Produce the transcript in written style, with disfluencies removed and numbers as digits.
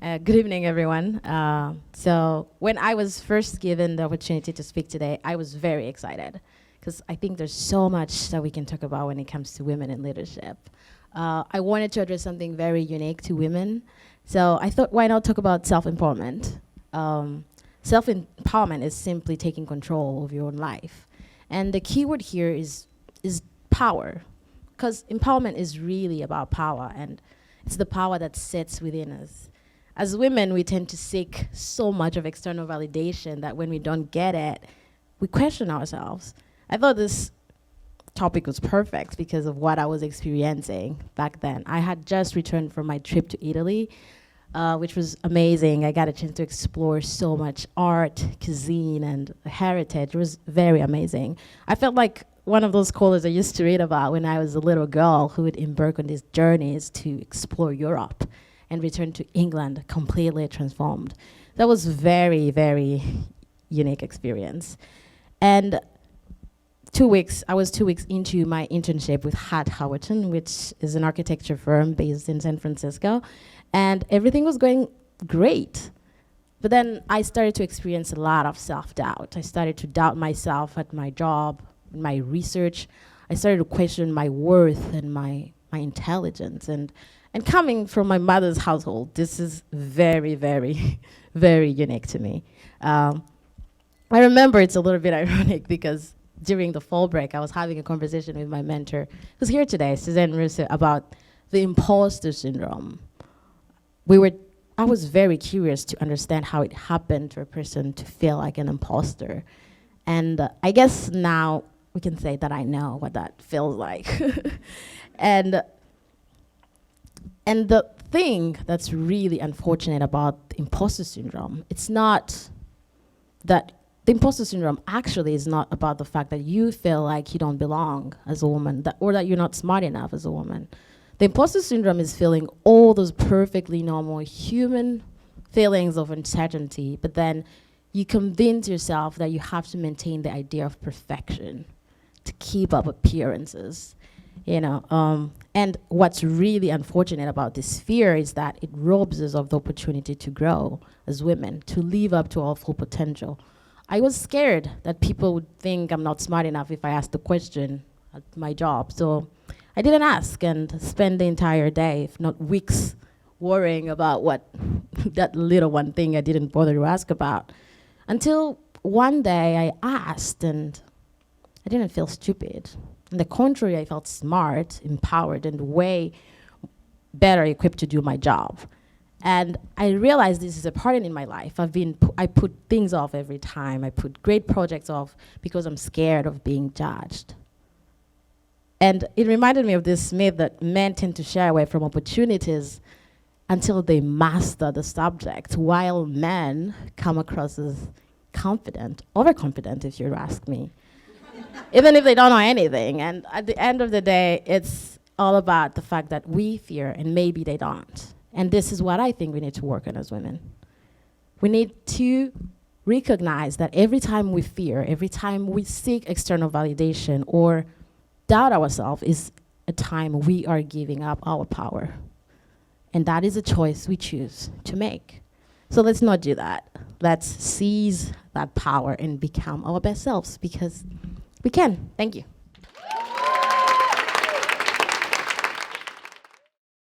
Good evening, everyone. So when I was first given the opportunity to speak today, I was very excited because I think there's so much that we can talk about when it comes to women in leadership. I wanted to address something very unique to women. So I thought, why not talk about self-empowerment? Self-empowerment is simply taking control of your own life. And the key word here is power, because empowerment is really about power, and it's the power that sits within us. As women, we tend to seek so much of external validation that when we don't get it, we question ourselves. I thought this topic was perfect because of what I was experiencing back then. I had just returned from my trip to Italy, which was amazing. I got a chance to explore so much art, cuisine, and heritage. It was very amazing. I felt like one of those scholars I used to read about when I was a little girl who would embark on these journeys to explore Europe and return to England completely transformed. That was very, very unique experience. And I was 2 weeks into my internship with Hart Howerton, which is an architecture firm based in San Francisco, and everything was going great. But then I started to experience a lot of self-doubt. I started to doubt myself at my job, my research. I started to question my worth and my intelligence. And coming from my mother's household, this is very, very, very unique to me. I remember it's a little bit ironic because during the fall break, I was having a conversation with my mentor, who's here today, Suzanne Russo, about the imposter syndrome. I was very curious to understand how it happened for a person to feel like an imposter. And I guess now we can say that I know what that feels like. And the thing that's really unfortunate about the imposter syndrome, it's not that the imposter syndrome actually is not about the fact that you feel like you don't belong as a woman, or that you're not smart enough as a woman. The imposter syndrome is feeling all those perfectly normal human feelings of uncertainty, but then you convince yourself that you have to maintain the idea of perfection to keep up appearances. And what's really unfortunate about this fear is that it robs us of the opportunity to grow as women, to live up to our full potential. I was scared that people would think I'm not smart enough if I asked the question at my job. So I didn't ask and spent the entire day, if not weeks, worrying about what that little one thing I didn't bother to ask about. Until one day I asked and I didn't feel stupid. On the contrary, I felt smart, empowered, and way better equipped to do my job. And I realized this is a pattern in my life. I put things off every time. I put great projects off because I'm scared of being judged. And it reminded me of this myth that men tend to shy away from opportunities until they master the subject, while men come across as confident, overconfident if you ask me. Even if they don't know anything. And at the end of the day, it's all about the fact that we fear and maybe they don't. And this is what I think we need to work on as women. We need to recognize that every time we fear, every time we seek external validation or doubt ourselves is a time we are giving up our power. And that is a choice we choose to make. So let's not do that. Let's seize that power and become our best selves, because we can. Thank you.